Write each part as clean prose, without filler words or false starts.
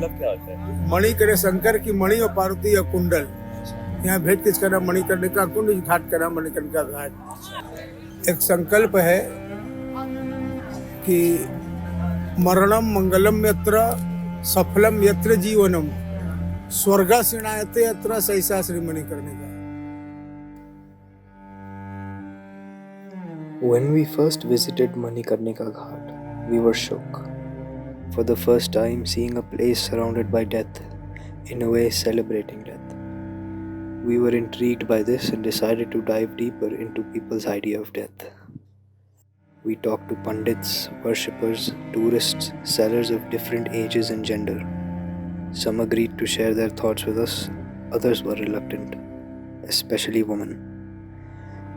मतलब क्या होता है? मणि करे शंकर की मणि और पार्वती और कुंडल। यहाँ भेंट किसका नाम मणिकर्णिका कुंड, घाट का नाम मणिकर्णिका घाट। एक संकल्प है कि मरणम मंगलम यत्र सफलम यत्र जीवनम स्वर्गासीनायते यत्र सैसा Shri Manikarnika. When we first visited Manikarnika Ghat, we were shook. For the first time, seeing a place surrounded by death, in a way celebrating death. We were intrigued by this and decided to dive deeper into people's idea of death. We talked to pundits, worshippers, tourists, sellers of different ages and gender. Some agreed to share their thoughts with us, others were reluctant, especially women.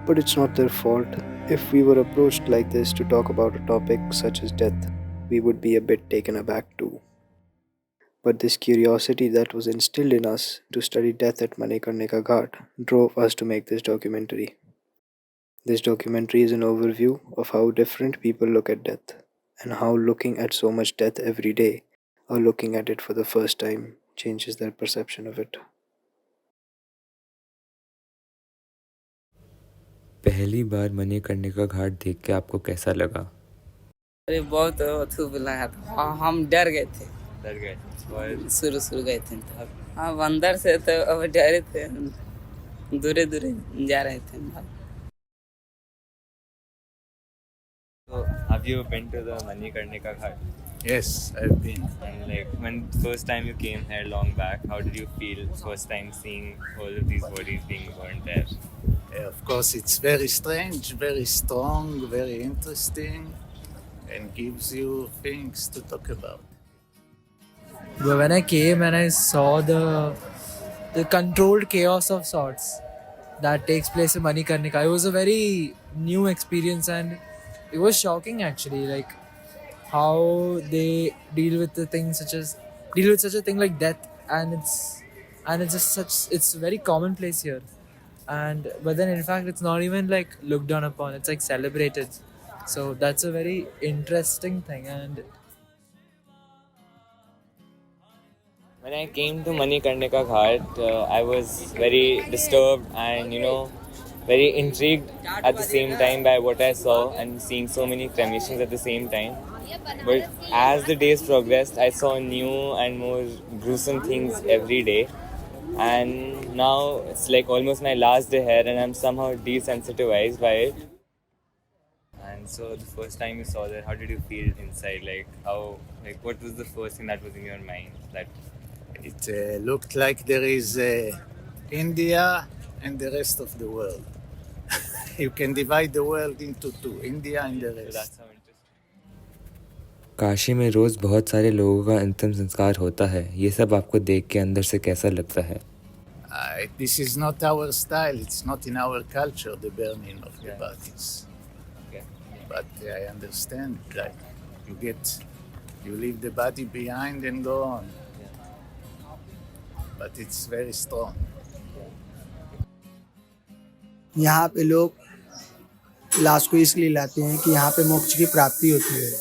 But it's not their fault. If we were approached like this to talk about a topic such as death, we would be a bit taken aback too. But this curiosity that was instilled in us to study death at Manikarnika Ghat drove us to make this documentary. This documentary is an overview of how different people look at death, and how looking at so much death every day, or looking at it for the first time, changes their perception of it. पहली बार मणिकर्णिका घाट देख के आपको कैसा लगा? अरे बहुत अथुप लगा था। हम डर गए थे, डर गए और शुरू गए थे तो अब अंदर से तो अब डरे थे, दूरे जा रहे थे। So, have you been to the Manikarnika Ghat? Yes, I've been. And like when first time you came here long back, how did you feel first time seeing all of these bodies being burned there? Of course, it's very strange, very strong, very interesting, and gives you things to talk about. But when I came and I saw the controlled chaos of sorts that takes place in Manikarnika, it was a very new experience and it was shocking actually, like how they deal with such a thing like death, and it's just it's very commonplace here, and but then in fact it's not even like looked down upon, it's like celebrated. So that's a very interesting thing. And When I came to Manikarnika Ghat, I was very disturbed and very intrigued at the same time by what I saw and seeing so many cremations at the same time. But as the days progressed, I saw new and more gruesome things every day. And now it's like almost my last day here and I'm somehow desensitized by it. And so the first time you saw that, how did you feel inside? What was the first thing that was in your mind? It looked like there is India and the rest of the world. You can divide the world into two, India and the So rest. that's how interesting. Kashi में रोज़ बहुत सारे लोगों का अंतिम संस्कार होता है, ये सब आपको देख के अंदर से कैसा लगता है? This is not our style, it's not in our culture, the burning of the bodies. Okay. But I understand, like, you leave the body behind and go on. But it's very strong. यहाँ पे लोग लाश को इसलिए लाते हैं कि यहाँ पे मोक्ष की प्राप्ति होती है।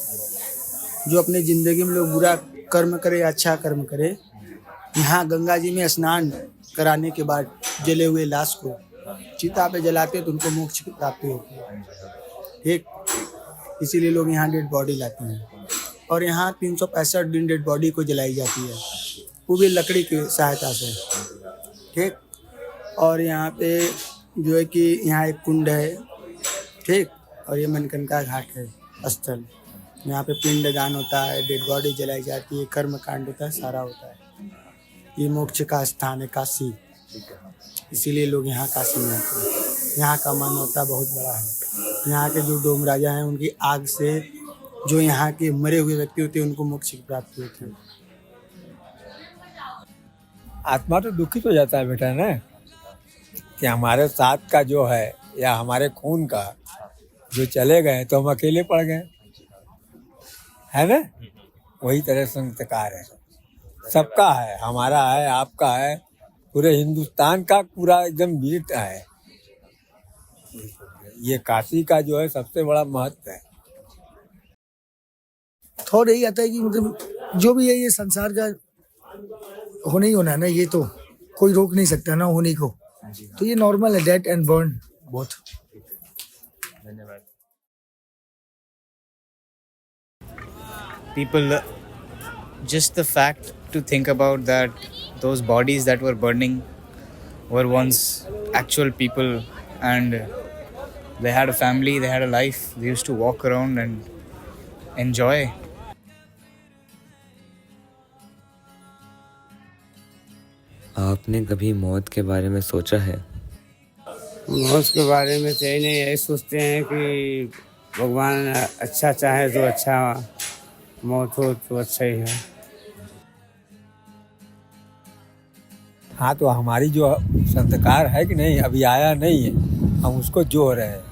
जो अपने ज़िंदगी में लोग बुरा कर्म करे या अच्छा कर्म करे, यहाँ गंगा जी में स्नान कराने के बाद जले हुए लाश को चिता पे जलाते हैं तो उनको मोक्ष की प्राप्ति होती है। ठीक, इसीलिए लोग यहाँ डेड बॉडी लाते हैं और यहाँ 365 दिन डेड बॉडी को जलाई जाती है, वो भी लकड़ी की सहायता से। ठीक, और यहाँ पे जो है कि यहाँ एक कुंड है, ठीक, और ये मणिकर्णिका घाट है स्थल। यहाँ पे पिंडदान होता है, डेड बॉडी जलाई जाती है, कर्म कांड होता है, सारा होता है। ये मोक्ष का स्थान है काशी, इसीलिए लोग यहाँ काशी में आते हैं। यहाँ का मानवता बहुत बड़ा है। यहाँ के जो डोम राजा हैं उनकी आग से जो यहाँ के मरे हुए व्यक्ति होते हैं उनको मोक्ष की प्राप्ति होती है। आत्मा तो दुखित हो जाता है बेटा ना, कि हमारे साथ का जो है या हमारे खून का जो चले गए तो हम अकेले पड़ गए, है ना। वही तरह संस्कार है, सबका है, हमारा है, आपका है, पूरे हिंदुस्तान का पूरा एकदम बीट है। ये काशी का जो है सबसे बड़ा महत्व है। थॉट यही आता है कि मतलब जो भी है ये संसार का होना ही होना है ना, ये तो कोई रोक नहीं सकता ना होने को, तो ये नॉर्मल है, death and burn both. People, just the fact to think about that those bodies that were burning were once actual people, and they had a family, they had a life, they used to walk around and enjoy. आपने कभी मौत के बारे में सोचा है? मौत के बारे में तो यही नहीं, यही सोचते हैं कि भगवान अच्छा चाहे तो अच्छा मौत हो तो अच्छा ही है. हाँ, तो हमारी जो संस्कार है कि नहीं, अभी आया नहीं है, हम उसको जोह रहे हैं.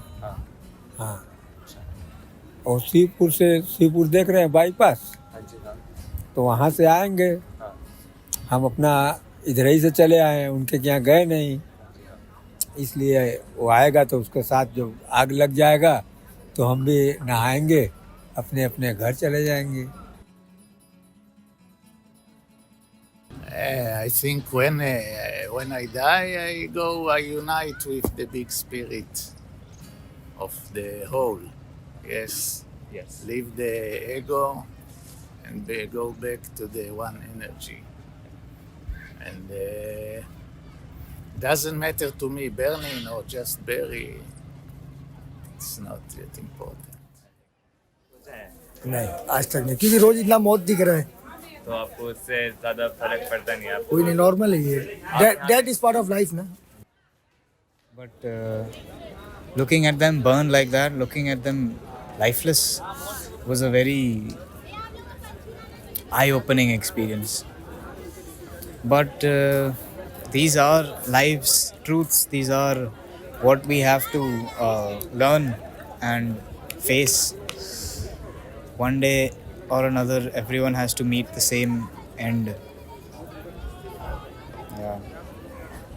हाँ, और शिवपुर देख रहे हैं बाईपास, तो वहाँ से आएंगे. हम अपना इधर ही से चले आए हैं, उनके यहाँ गए नहीं, इसलिए वो आएगा तो उसके साथ जो आग लग जाएगा तो हम भी नहाएंगे, अपने अपने घर चले जाएंगे. I think when I die, I unite with the big spirit of the whole. Yes. Leave the ego and go back to the one energy. And doesn't matter to me burning or just bury. It's not that important. नहीं, आज तक नहीं, क्योंकि रोज इतना मौत दिख रहा है, तो आपको उससे ज़्यादा फर्क पड़ता नहीं है आपको? कोई नहीं, नॉर्मल है ये. That is part of life ना. But looking at them burn like that, looking at them lifeless, was a very eye-opening experience. But these are life's truths. These are what we have to learn and face. One day or another, everyone has to meet the same end. Yeah.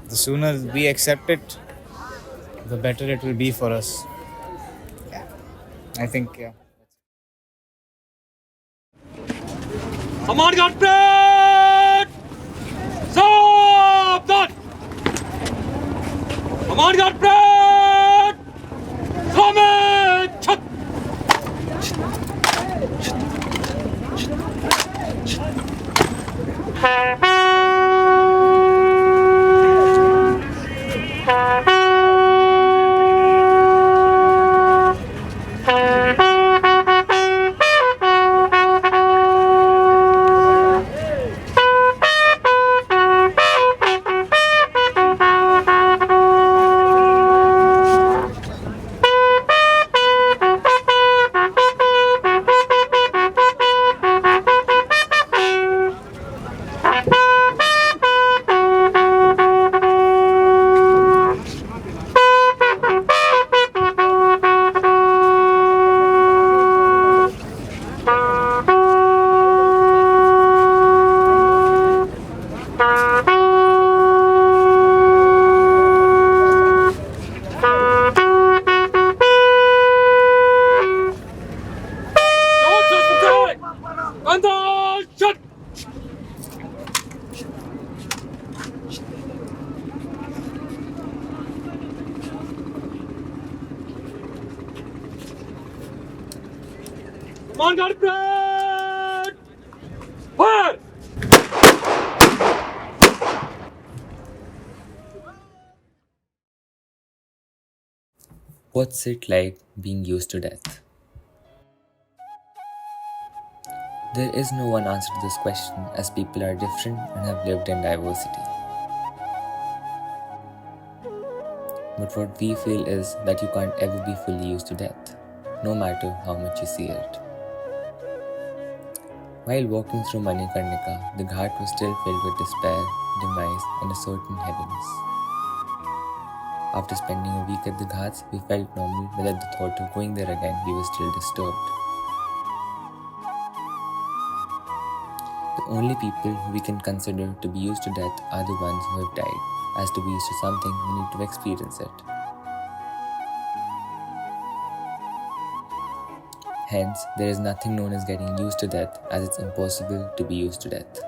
The sooner we accept it, the better it will be for us. Yeah. I think, yeah. Command guard, Saabdhan! Command guard, Samet! Chhat! Command guard, fire! What's it like being used to death? There is no one answer to this question, as people are different and have lived in diversity. But what we feel is that you can't ever be fully used to death, no matter how much you see it. While walking through Manikarnika, the ghat was still filled with despair, demise, and a certain heaviness. After spending a week at the ghats, we felt normal, but at the thought of going there again, we were still disturbed. The only people who we can consider to be used to death are the ones who have died. As to be used to something, we need to experience it. Hence, there is nothing known as getting used to death, as it's impossible to be used to death.